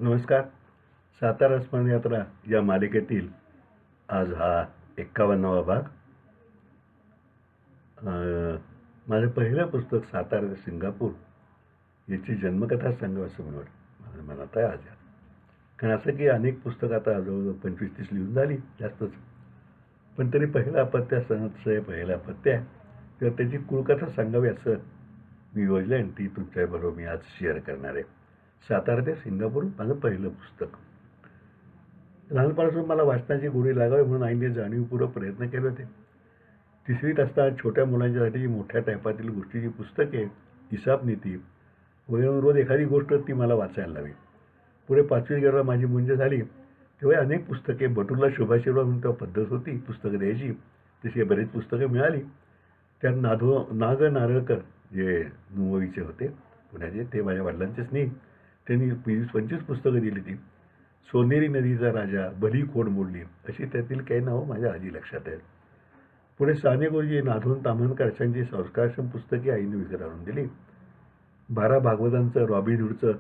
नमस्कार. सातारा स्मरण यात्रा या मालिकेतील आज हा 51वा भाग. माझं पहिलं पुस्तक सातारा ते सिंगापूर याची जन्मकथा सांगावं असं माझ्या मनात आहे आज. कारण असं की अनेक पुस्तकं आता जवळजवळ 25-30 लिहून झाली जास्तच, पण तरी पहिला अपत्य आहे, पहिला अपत्य आहे किंवा त्याची कुळकथा सांगावी असं मी योजलं आणि ती तुमच्याबरोबर मी आज शेअर करणार आहे. सातारा ते सिंगापूर माझं पहिलं पुस्तक. लहानपणापासून मला वाचनाची गोडी लागावी म्हणून आईने जाणीवपूर्वक प्रयत्न केले होते. 3वीत असताना छोट्या मुलांच्यासाठी मोठ्या टायपातील गोष्टीची पुस्तके, हिसाबनीती वगैरे रोज एखादी गोष्ट ती मला वाचायला लावी. पुढे 5वीत गेल्यावर माझी मुंज झाली तेव्हा अनेक पुस्तके, बटूला शुभाशीर्वाद म्हणून तेव्हा पद्धत होती पुस्तकं द्यायची, तशी बरीच पुस्तकं मिळाली. त्यात नाग नारळकर जे मुंबईचे होते, पुण्याचे, ते माझ्या वडिलांचे स्नेही, त्यांनी 20-25 पुस्तकं दिली. ती सोनेरी नदीचा राजा, भली खोड मोडली अशी त्यातील काही नावं माझ्या आधी लक्षात आहेत. पुढे साने गुरुजी, नाथोन ताम्हणकर अशांची संस्कारक्षम पुस्तके आईने विकत आणून दिली. 12 भागवतांचं, रॉबिन हुडचं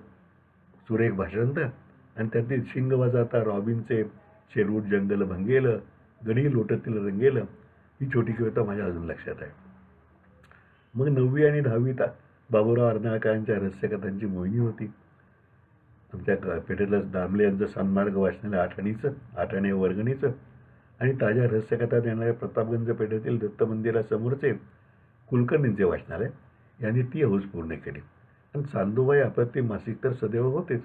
सुरेख भाषांतर आणि त्यातील शिंग वाजवता रॉबिनचे शेरवूट जंगल भंगेलं, गडी लोटतील रंगेलं ही छोटी कविता माझ्या अजून लक्षात आहे. मग 9वी आणि 10वीत बाबूराव अर्नाळकरांच्या रहस्यकथांची मोहिनी होती. आमच्या पेठेतलं दामले यांचं सन्मार्ग वाचनालय 8 आणे वर्गणीचं आणि ताज्या रहस्यकथा देणाऱ्या प्रतापगंज पेठेतील दत्त मंदिरासमोरचे कुलकर्णींचे वाचनालय यांनी ती हौस पूर्ण केली. आणि चांदूबाई आपत्ती मासिक तर सदैव होतेच.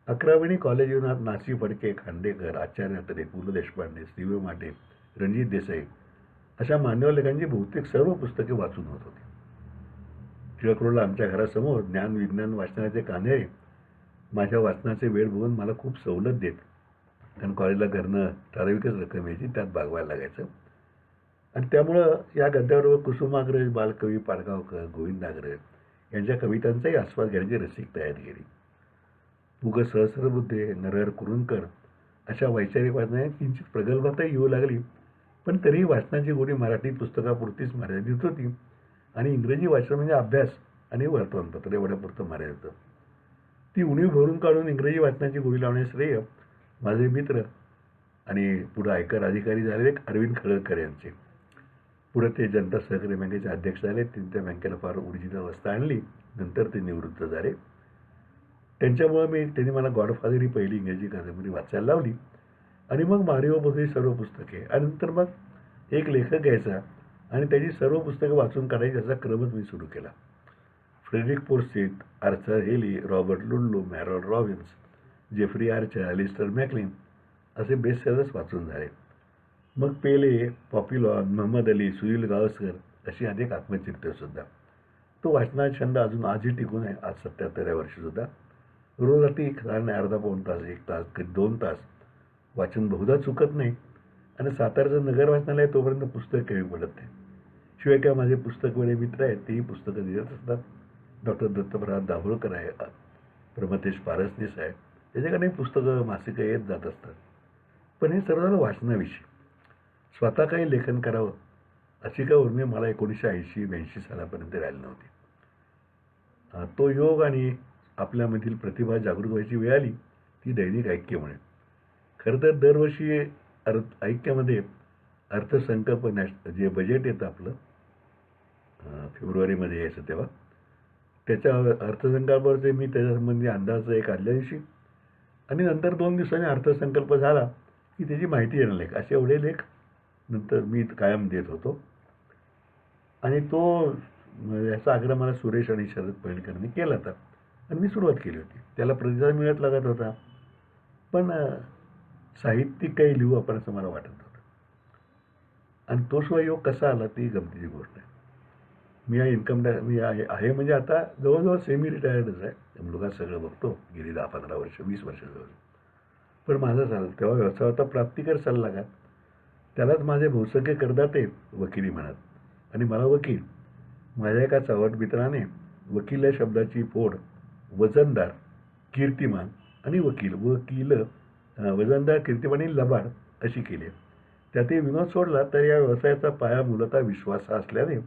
11वी कॉलेज जीवनात नासी फडके, खांडेकर, आचार्य अत्रे, पु ल देशपांडे, सी.व. माटे, रणजित देसाई अशा मान्यवर लेखांची बहुतेक सर्व पुस्तके वाचून होत होती. टिळक रोडला आमच्या घरासमोर ज्ञान विज्ञान वाचनाचे कान्हे माझ्या वाचनाचे वेळ बघून मला खूप सवलत देत. कारण कॉलेजला घरनं ठराविकच रक्कम यायची, त्यात भागवायला लागायचं. आणि त्यामुळं या गद्याबरोबर कुसुमाग्रज, बालकवी पाडगावकर, गोविंदाग्रज यांच्या कवितांचाही आस्वाद घेण्याची रसिक तयारी केली. पु ग सहस्रबुद्धे, नरहर कुरुंदकर अशा वैचारिक वाचनाने किंचित प्रगल्भताही येऊ लागली, पण तरीही वाचनाची गोडी मराठी पुस्तकापुरतीच मर्यादित होती आणि इंग्रजी वाचन म्हणजे अभ्यास आणि वर्तमानपत्र एवढ्यापुरतं मर्यादित होतं. ती उणीव भरून काढून इंग्रजी वाचनाची गोडी लावण्यास श्रेय माझे मित्र आणि पुढे आयकर अधिकारी झालेले अरविंद खळदकर यांचे. पुढे ते जनता सहकारी बँकेचे अध्यक्ष झाले. त्यांनी त्या बँकेला फार ऊर्जित अवस्था आणली. नंतर ते निवृत्त झाले. त्यांनी मला गॉडफादर ही पहिली इंग्रजी कादंबरी वाचायला लावली आणि मग मारिओ पुझो सर्व पुस्तके आणि नंतर मग एक लेखक घ्यायचा आणि त्याची सर्व पुस्तकं वाचून काढायची असा क्रमच मी सुरू केला. Frederick Forsyth, Arthur Hailey, Robert Ludlum, मॅरोन Robbins, Jeffrey Archer, Alistair MacLean असे बेस्ट सेलर्स वाचून झाले. मग पेले, पॉप्युलॉन, महम्मद अली, सुनील गावस्कर अशी अनेक आत्मचरित्रसुद्धा. तो वाचनाचा छंद अजून आजही टिकून आहे. आज 77व्या वर्षीसुद्धा रोज रात्री साधारण अर्धा-पाऊण तास, 1 तास, कधी 2 तास वाचन बहुधा चुकत नाही. आणि सातारचं नगर वाचनालय तोपर्यंत पुस्तक कमी पडत नाही. शिवाय काय माझे पुस्तकवेळे मित्र आहेत, तेही पुस्तकं देत असतात. डॉक्टर दत्तप्रसाद दाभोळकर आहे, प्रमथेश पारसनीस आहे, त्याच्याकडे पुस्तकं मासिकं येत जात असतात. पण हे सर्व झालं वाचनाविषयी. स्वतः काही लेखन करावं अशी काय उर्मी मला 1980-82 सालापर्यंत राहिली नव्हती. तो योग आणि आपल्यामधील प्रतिभा जागृत व्हायची वेळ आली ती दैनिक ऐक्यमुळे. खरं तर दरवर्षी ऐक्यामध्ये अर्थसंकल्प जे बजेट येतं आपलं फेब्रुवारीमध्ये यायचं तेव्हा, त्याच्या अर्थसंकल्पावरचे मी त्याच्यासंबंधी अंदाज एक आदल्या दिवशी आणि नंतर 2 दिवसांनी अर्थसंकल्प झाला की त्याची माहिती देणार लेख, असे एवढे लेख नंतर मी कायम देत होतो. आणि तो याचा आग्रह मला सुरेश आणि शरद पैलकरांनी केला होता आणि मी सुरुवात केली होती. त्याला प्रतिसाद मिळत लागत होता, पण साहित्यिक काही लिहू आपण असं मला वाटत होतं. आणि तो सुद्धा योग कसा आला ती गमतीची गोष्ट आहे. मी मी आहे म्हणजे आता जवळजवळ सेमी रिटायर्डच आहे. मुलगा सगळं बघतो गेली 10-15 वर्ष, 20 वर्ष जवळ. पण माझं झालं तेव्हा व्यवसाय होता प्राप्तिकर सल्लागार. त्यालाच माझे बहुसंख्य करदाते वकिली म्हणत आणि मला वकील. माझ्या एका चावट मित्राने वकील या शब्दाची फोड वजनदार, कीर्तिमान आणि वजनदार, कीर्तिमान आणि लबाड अशी केली. त्यातही विनोद सोडला तर या व्यवसायाचा पाया मूलतः विश्वास हा असल्याने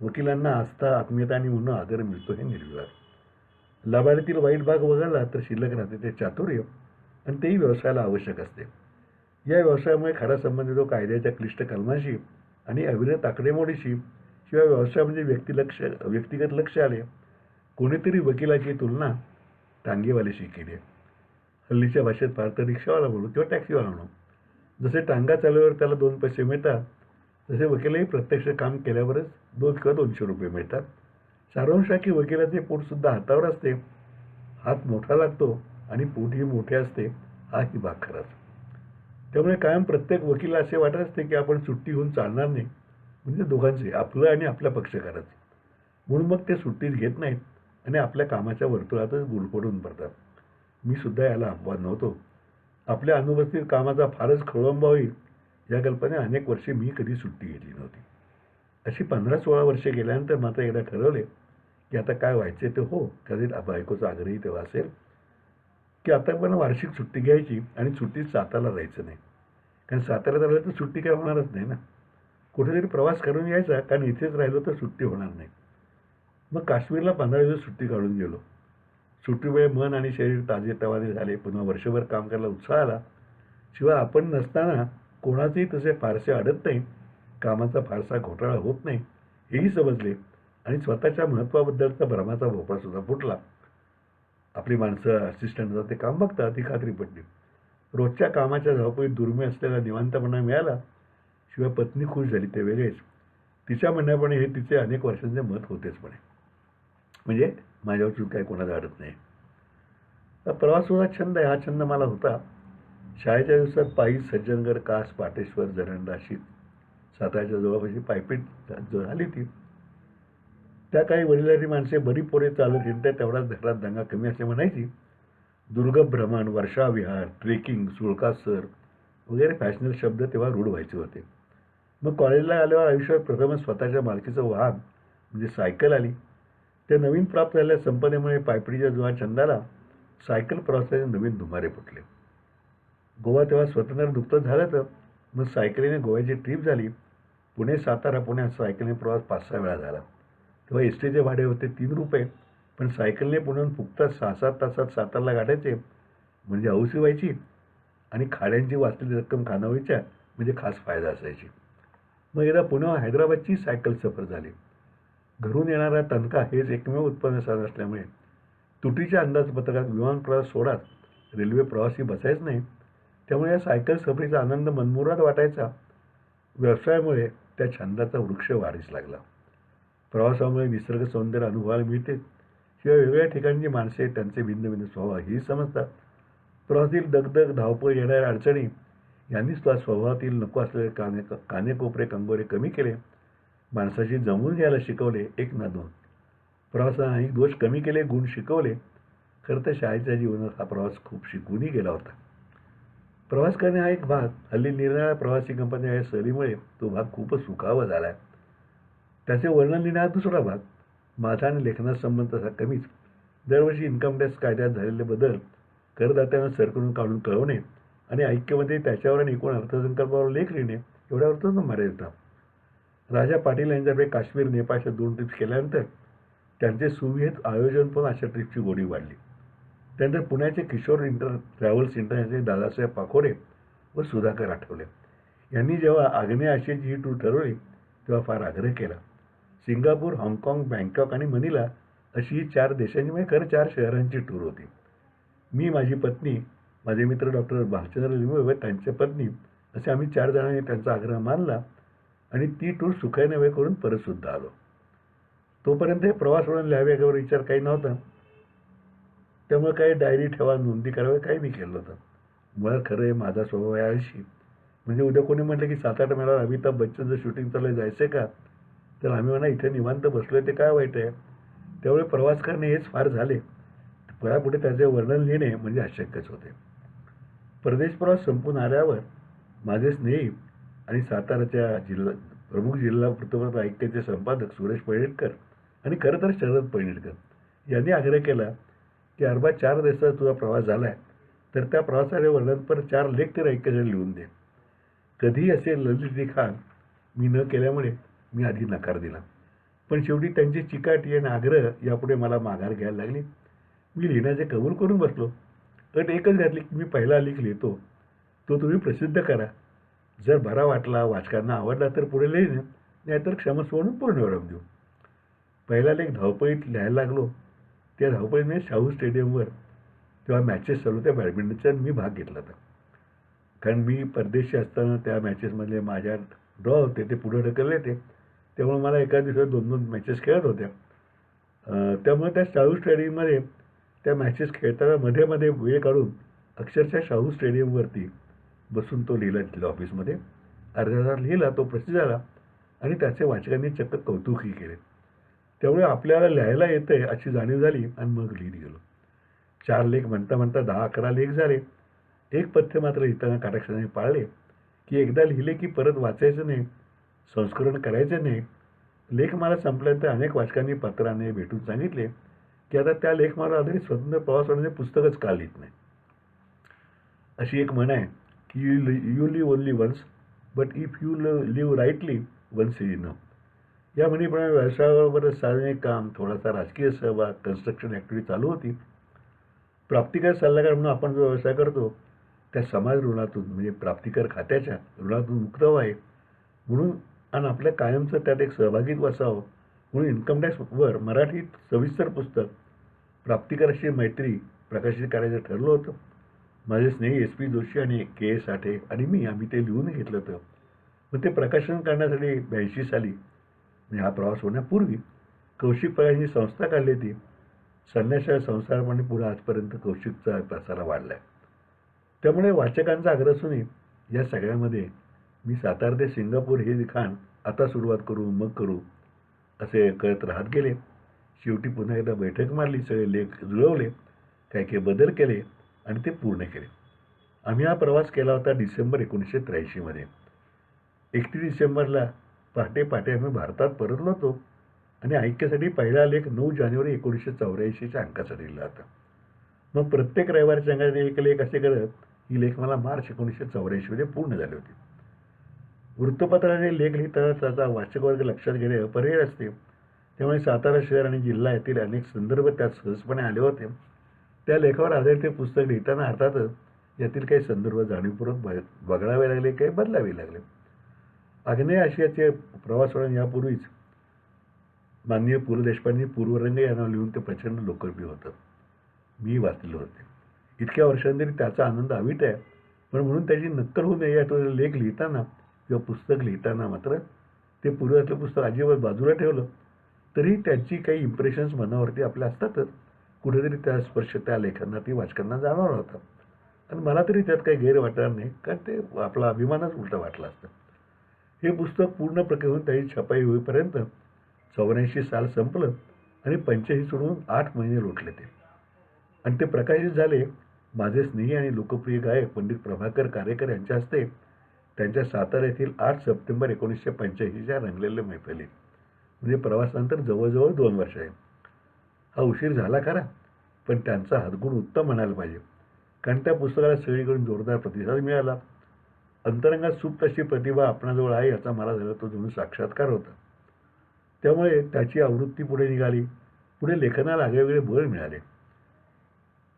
वकिलांना आस्था, आत्मीयता आणि म्हणून आदर मिळतो हे निर्विवाद. लबाडीतील वाईट भाग वगळला तर शिल्लक राहते ते चातुर्य, आणि तेही व्यवसायाला आवश्यक असते. या व्यवसायामुळे खरा संबंध येतो कायद्याच्या क्लिष्ट कलमांशी आणि अविरत आकडेमोडीशी. शिवाय व्यवसाय म्हणजे व्यक्तिगत लक्ष आले. कोणीतरी वकिलाची तुलना टांगेवाल्याशी केली आहे. हल्लीच्या भाषेत फार तर रिक्षावाला म्हणू किंवा टॅक्सीवाला म्हणू. जसे टांगा चालवल्यावर त्याला 2 पैसे मिळतात, तसे वकीलही प्रत्यक्ष काम केल्यावरच 2 किंवा 200 रुपये मिळतात. सारांश की वकिलाचे पोटसुद्धा हातावर असते. हात मोठा लागतो आणि पोटही मोठे असते, हाही भाग खराच. त्यामुळे कायम प्रत्येक वकील असे वाटत असते की आपण सुट्टी होऊन चालणार नाही, म्हणजे दोघांचे, आपलं आणि आपल्या पक्षकाराचं. म्हणून मग ते सुट्टीच घेत नाहीत आणि आपल्या कामाच्या वर्तुळातच गुरफटून पडतात. मी सुद्धा याला अपवाद नव्हतो. आपल्या अनुपस्थित कामाचा फारच खोळंबा होईल या कल्पनेने अनेक वर्षे मी कधी सुट्टी घेतली नव्हती. अशी 15-16 वर्षे गेल्यानंतर मात्र एकदा ठरवले की आता काय व्हायचे ते हो. कदाचित बायकोचा आग्रही तेव्हा असेल की आता पण वार्षिक सुट्टी घ्यायची आणि सुट्टीत सातारला राहायचं नाही. कारण साताऱ्यात राहिलं तर सुट्टी काय होणारच नाही ना. कुठेतरी प्रवास करून यायचा, कारण इथेच राहिलो तर सुट्टी होणार नाही. मग काश्मीरला 15 दिवस सुट्टी काढून गेलो. सुट्टीमुळे मन आणि शरीर ताजेतवाने झाले. पुन्हा वर्षभर काम करायला उत्साह आला. शिवाय आपण नसताना कोणाचेही तसे फारसे अडत नाही, कामाचा फारसा घोटाळा होत नाही हेही समजले आणि स्वतःच्या महत्त्वाबद्दलचा भ्रमाचा भोपळासुद्धा फुटला. आपली माणसं असिस्टंटचं ते काम बघतात ही खात्री पडली. रोजच्या कामाच्या धावपळीत दुर्मिळ असलेला निवांतपणा मिळाला. शिवाय पत्नी खुश झाली ते वेगळेच. तिच्या म्हणण्याप्रमाणे हे तिचे अनेक वर्षांचे मत होतेच म्हणे. म्हणजे माझ्यावर काही कोणाला अडत नाही. प्रवास होता छंद आहे. हा छंद मला होता. शाळेच्या दिवसात पायी सज्जनगड, कास, पाटेश्वर, जरंडा अशी साताऱ्याच्या जवळपाशी पायपीट झाली ती. त्या काही वडिलांची माणसे बरी पोरे चालत हिंडतात तेवढाच घरात दंगा कमी असे म्हणायची. दुर्ग भ्रमण, वर्षाविहार, ट्रेकिंग, सुळकासर वगैरे फॅशनल शब्द तेव्हा रूढ व्हायचे होते. मग कॉलेजला आल्यावर आयुष्यात प्रथमच स्वतःच्या मालकीचं वाहन म्हणजे सायकल आली. त्या नवीन प्राप्त झालेल्या संपदेमुळे पायपीटीच्या जुन्या छंदाला सायकल प्रवासाचे नवीन धुमारे फुटले. गोवा तेव्हा स्वतंत्र नुकतंच झालं तर मग सायकलीने गोव्याची ट्रीप झाली. पुणे सातारा, पुण्यात सायकलीने प्रवास 5-6 वेळा झाला. तेव्हा एस टीचे भाडे होते 3 रुपये, पण सायकलने पुण्याहून फुकतात 6-7 तासात सातारला गाठायचे म्हणजे हौसी व्हायची आणि खाड्यांची वाचलेली रक्कम खानावळीच्या म्हणजे खास फायदा असायची. मग एकदा पुण्याहून हैदराबादची सायकल सफर झाली. घरून येणारा तनखा हेच एकमेव उत्पन्न साधन असल्यामुळे तुटीच्या अंदाजपत्रकात विमान प्रवास सोडाच रेल्वे प्रवासी बसायच नाही. त्यामुळे या सायकल सफरीचा आनंद मनमुराद वाटायचा. व्यवसायामुळे त्या छंदाचा वृक्ष वाढीस लागला. प्रवासामुळे निसर्ग सौंदर्य अनुभवायला मिळते. शिवाय वेगवेगळ्या ठिकाणची माणसे, त्यांचे भिन्न भिन्न स्वभाव हेही समजतात. प्रवासातील दगदग, धावपळ, येणाऱ्या अडचणी यांनी सुद्धा स्वभावातील नको असलेले कानेकोपरे, कंगोरे कमी केले. माणसाशी जमवून घ्यायला शिकवले, 1 ना 2. प्रवासाने अनेक दोष कमी केले, गुण शिकवले. खरं तर शाळेच्या जीवनात हा प्रवास खूप शिकूनही गेला होता. प्रवास करणे हा एक भाग. हल्ली निरनिराळ्या प्रवासी कंपन्या या सहलीमुळे तो भाग खूपच सुखावा झाला आहे. त्याचे वर्णन लिहिणे हा दुसरा भाग. माझा आणि लेखनाचा संबंध तसा कमीच. दरवर्षी इन्कम टॅक्स कायद्यात झालेले बदल करदात्यांना सरकरून काढून कळवणे आणि ऐक्यमध्ये त्याच्यावर आणि एकूण अर्थसंकल्पावर लेख लिहिणे एवढ्यावरच मर्यादित होता. राजा पाटील यांच्याकडे काश्मीर, नेपाळच्या 2 ट्रिप्स केल्यानंतर त्यांचे सुविहित आयोजन पण अशा ट्रिपची गोडी वाढली. त्यानंतर पुण्याचे किशोर ट्रॅव्हल्स इंटरनॅशनल दादासाहेब पाखोरे व सुधाकर आठवले यांनी जेव्हा आग्नेय आशियाची ही टूर ठरवली तेव्हा फार आग्रह केला. सिंगापूर, हाँगकाँग, बँकॉक आणि मनिला अशी ही 4 देशांची म्हणजे खरं 4 शहरांची टूर होती. मी, माझी पत्नी, माझे मित्र डॉक्टर भालचंद्र लिंबे व त्यांच्या पत्नी असे आम्ही 4 जणांनी त्यांचा आग्रह मानला आणि ती टूर सुखाने वेळ करून परतसुद्धा आलो. तोपर्यंत हे प्रवास वर्णन लिहावे याच्यावर विचार काही नव्हता. त्यामुळे काही डायरी ठेवा, नोंदी कराव्या काही मी केलं होतं. मुळात खरं आहे माझा स्वभाव आहे आळशी. म्हणजे उद्या कोणी म्हटलं की 7-8 महिन्यावर अमिताभ बच्चनचं शूटिंग चालू आहे, जायचं का, तर आम्ही म्हणा इथे निवांत बसलो आहे ते काय वाईट आहे. त्यामुळे प्रवास करणे हेच फार झाले. पुढे त्याचे वर्णन लिहिणे म्हणजे अशक्यच होते. परदेश प्रवास संपून आल्यावर माझे स्नेही आणि साताराच्या प्रमुख जिल्हा वृत्तपत्र ऐक्याचे संपादक सुरेश पैठणकर आणि खरं तर शरद पैठणकर यांनी आग्रह केला की अरबा 4 देशाचा तुझा प्रवास झाला आहे तर त्या प्रवासाचे वर्णनपर 4 लेख तरी ऐक्याचे लिहून दे. कधीही असे ललितलिखाण मी न केल्यामुळे मी आधी नकार दिला. पण शेवटी त्यांची चिकाटी आणि आग्रह यापुढे मला माघार घ्यायला लागली. मी लिहिण्याचे कबूल करून बसलो. अट एकच घातली की मी पहिला लेख लिहितो, तो तुम्ही प्रसिद्ध करा. जर बरा वाटला, वाचकांना आवडला तर पुढे लिहिणे, नाहीतर क्षमस्व म्हणून पूर्णविराम देऊ. पहिला लेख धावपळीत लिहायला लागलो. त्या धावपळीत शाहू स्टेडियमवर तेव्हा मॅचेस चालू होत्या बॅडमिंटनच्या, मी भाग घेतला होता. कारण मी परदेशी असताना त्या मॅचेसमधले माझ्या ड्रॉ होते ते पुढे ढकलले ते. त्यामुळे मला एका दिवसात 2-2 मॅचेस खेळत होत्या. त्यामुळे त्या शाहू स्टेडियममध्ये त्या मॅचेस खेळताना मध्ये मध्ये वेळ काढून अक्षरशः शाहू स्टेडियमवरती बसून तो लिहिला तिथल्या ऑफिसमध्ये. अर्धा तास लिहिला, तो प्रसिद्ध झाला आणि त्याचे वाचकांनी चक्क कौतुकही केले. त्यामुळे आपल्याला लिहायला येतंय अशी जाणीव झाली आणि मग लिहित गेलो. 4 लेख म्हणता म्हणता 10-11 लेख झाले. एक पथ्य मात्र लिहिताना काटाक्षाने पाळले की एकदा लिहिले की परत वाचायचं नाही, संस्करण करायचं नाही. लेखमाला संपल्यानंतर अनेक वाचकांनी पत्राने भेटून सांगितले की आता त्या लेखमाला आधारित स्वतंत्र प्रवास होण्याचे पुस्तकच का लिहित नाही. अशी एक म्हण आहे की you live only once, but if you live rightly once is enough. या म्हणीप्रमाणे व्यवसायाबरोबरच सार्वजनिक काम, थोडासा राजकीय सहभाग, कन्स्ट्रक्शन ॲक्टिव्हिटी चालू होती. प्राप्तिकर सल्लागार म्हणून आपण जो व्यवसाय करतो त्या समाज ऋणातून म्हणजे प्राप्तिकर खात्याच्या ऋणातून मुक्त व्हावे म्हणून आणि आपल्या कायमचं त्यात एक सहभागित्व असावं म्हणून इन्कम टॅक्सवर मराठीत सविस्तर पुस्तक प्राप्तिकराशी मैत्री प्रकाशित करायचं ठरलं होतं. माझे स्नेही SP जोशी आणि KA साठे आणि मी आम्ही ते लिहून घेतलं होतं. मग ते प्रकाशन करण्यासाठी 82 साली म्हणजे हा प्रवास होण्यापूर्वी कौशिक पगारांची संस्था काढली होती. संन्याशाच्या संसारपणे पुढे आजपर्यंत कौशिकचा प्रसारा वाढला आहे. त्यामुळे वाचकांचा आग्रह असूनही या सगळ्यामध्ये मी सातारा ते सिंगापूर हे लिखाण आता सुरुवात करू मग करू असे कळत राहत गेले. शेवटी पुन्हा एकदा बैठक मारली, सगळे लेख जुळवले, काही काही बदल केले आणि ते पूर्ण केले. आम्ही हा प्रवास केला होता डिसेंबर 1983मध्ये. 31 डिसेंबरला पहाटे पहाटे आम्ही भारतात परतलो होतो आणि ऐक्यासाठी पहिला लेख 9 जानेवारी 1984च्या अंकासाठी लिहिला होता. मग प्रत्येक रविवारच्या अंकात एक लेख असे करत ही लेख मला मार्च 1984मध्ये पूर्ण झाली होती. वृत्तपत्राने लेख लिहिताना त्याचा वाचकवर्ग लक्षात घेणे अपरिहार्य असते. त्यामुळे सातारा शहर आणि जिल्हा यातील अनेक संदर्भ त्यात सहजपणे आले होते. त्या लेखावर आधारित ते पुस्तक लिहिताना अर्थातच यातील काही संदर्भ जाणीवपूर्वक बघावे लागले, काही बदलावे लागले. आग्नेय आशियाचे प्रवास होऊन यापूर्वीच माननीय पु ल देशपांडे पूर्वरंग या नाव लिहून ते प्रचंड लोकप्रिय होतं. मी वाचलेलं होते. इतक्या वर्षांतरी त्याचा आनंद अवीट आहे. पण म्हणून त्याची नक्कल होऊ नये यात लेख लिहिताना किंवा पुस्तक लिहिताना मात्र ते पूर्वीचं पुस्तक अजिबात बाजूला ठेवलं तरी त्याची काही इम्प्रेशन्स मनावरती आपल्या असतातच. कुठेतरी त्या स्पर्श त्या लेखांना ती वाचकांना जाणवला होता आणि मला तरी त्यात काही गैर वाटणार नाही, कारण ते आपला अभिमानच उलटा वाटला असतं. हे पुस्तक पूर्ण प्रक्रिया होऊन त्याची छपाई होईपर्यंत 84 साल संपलं आणि 85 सोडून 8 महिने लोटले ते आणि ते प्रकाशित झाले माझे स्नेही आणि लोकप्रिय गायक पंडित प्रभाकर कारेकर यांच्या हस्ते त्यांच्या सातारा येथील 8 सप्टेंबर 1985च्या रंगलेल्या मैफिलीत. म्हणजे प्रवासानंतर जवळजवळ 2 वर्ष आहे. हा उशीर झाला खरा, पण त्यांचा हातगुण उत्तम म्हणायला पाहिजे, कारण त्या पुस्तकाला सगळीकडून जोरदार प्रतिसाद मिळाला. अंतरंगात सुप्त अशी प्रतिभा आपणाजवळ आहे याचा मला झाला तो जणू साक्षात्कार होता. त्यामुळे त्याची आवृत्ती पुढे निघाली. पुढे लेखनाला आगळेवेगळे बळ मिळाले.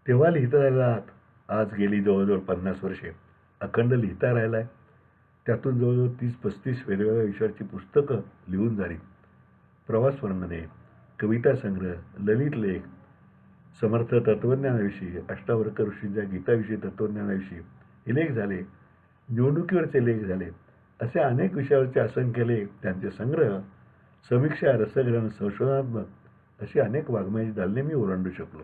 तेव्हा लिहिता राहिला आज गेली जवळजवळ 50 वर्षे अखंड लिहिता राहिला आहे. त्यातून जवळजवळ 30-35 वेगवेगळ्या विषयाची पुस्तकं लिहून झाली. प्रवास वर्णने, कविता संग्रह, ललित लेख, समर्थ तत्त्वज्ञानाविषयी, अष्टावक्र ऋषींच्या गीताविषयी तत्त्वज्ञानाविषयी हे लेख झाले. निवडणुकीवरचे लेख झाले. असे अनेक विषयावरचे असंख्य लेख, त्यांचे संग्रह, समीक्षा, रसग्रहण, संशोधनात्मक अशी अनेक वाङ्मयाची दालने मी ओलांडू शकलो.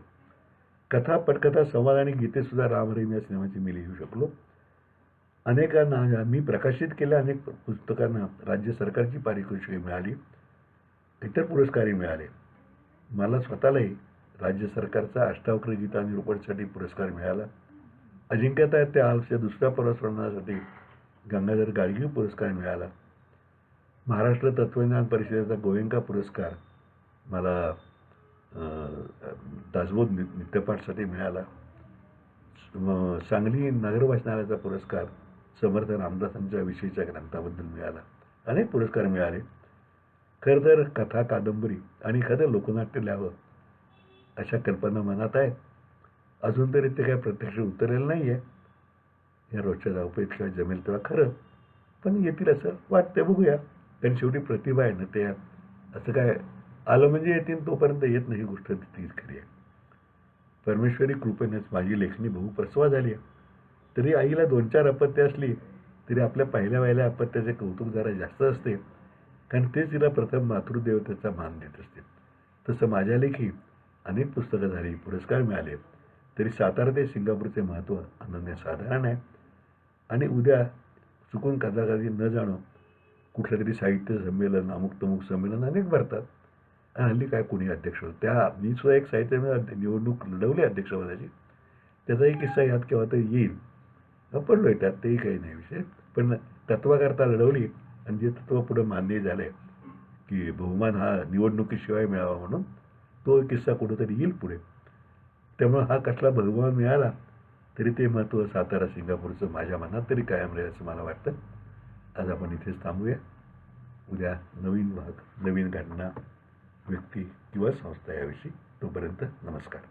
कथा, पटकथा, संवाद आणि गीतेसुद्धा राम रहीम या सिनेमाची मी लिहू शकलो. अनेकांना मी प्रकाशित केलेल्या अनेक पुस्तकांना राज्य सरकारची पारितोषिके मिळाली, इतर पुरस्कारही मिळाले. मला स्वतःलाही राज्य सरकारचा अष्टावक्र गीता निरूपणसाठी पुरस्कार मिळाला. अजिंक्यता त्या दुसऱ्या प्रवास वर्णनासाठी गंगाधर गाडगीळ पुरस्कार मिळाला. महाराष्ट्र तत्त्वज्ञान परिषदेचा गोयंका पुरस्कार मला दासबोध नित्यपाठसाठी मिळाला. सांगली नगर वाचनालयाचा पुरस्कार समर्थ रामदासांच्या विषयीच्या ग्रंथाबद्दल मिळाला. अनेक पुरस्कार मिळाले. खरं तर कथा, कादंबरी आणि एखादं लोकनाट्य लिहावं अशा कल्पना मनात आहेत. अजून तरी ते काय प्रत्यक्ष उतरलेलं नाही आहे. या रोजच्या धावपळीत जमेल तेव्हा खरं, पण येतील असं वाटतं, बघूया. कारण शेवटी प्रतिभा आहे ना, ते असं काय आलं म्हणजे येतील, तोपर्यंत येत नाही, गोष्ट तीच खरी आहे. परमेश्वरी कृपेनेच माझी लेखणी बहुप्रसवा झाली आहे. तरी आईला 2-4 अपत्य असली तरी आपल्या पहिल्या अपत्याचे कौतुक जरा जास्त असते, कारण तेच तिला प्रथम मातृदेवतेचा मान देत असते. तसं माझ्या लेखी अनेक पुस्तकं झाली, पुरस्कार मिळाले, तरी सातारा ते सिंगापूरचे महत्त्व अनन्यसाधारण आहे. आणि उद्या चुकून कदाचित न जाणं कुठलं तरी साहित्य संमेलन, अमुक तमुक संमेलन अनेक भरतात. आणि हल्ली काय कोणी अध्यक्ष होतं. मी सुद्धा एक साहित्य निवडणूक लढवली अध्यक्षपदाची. त्याचाही किस्सा यात केव्हा तरी येईल. पडलोय त्यात, तेही काही नाही विषय. पण तत्वाकरता लढवली आणि जे तत्व पुढं मान्य झालं आहे की बहुमान हा निवडणुकीशिवाय मिळावा म्हणून, तो किस्सा कुठंतरी येईल पुढे. त्यामुळं हा कसला बहुमान मिळाला तरी ते महत्त्व सातारा सिंगापूरचं माझ्या मनात तरी कायम राहील असं मला वाटतं. आज आपण इथेच थांबूया. उद्या नवीन भाग, नवीन घटना, व्यक्ती किंवा संस्था याविषयी. तोपर्यंत नमस्कार.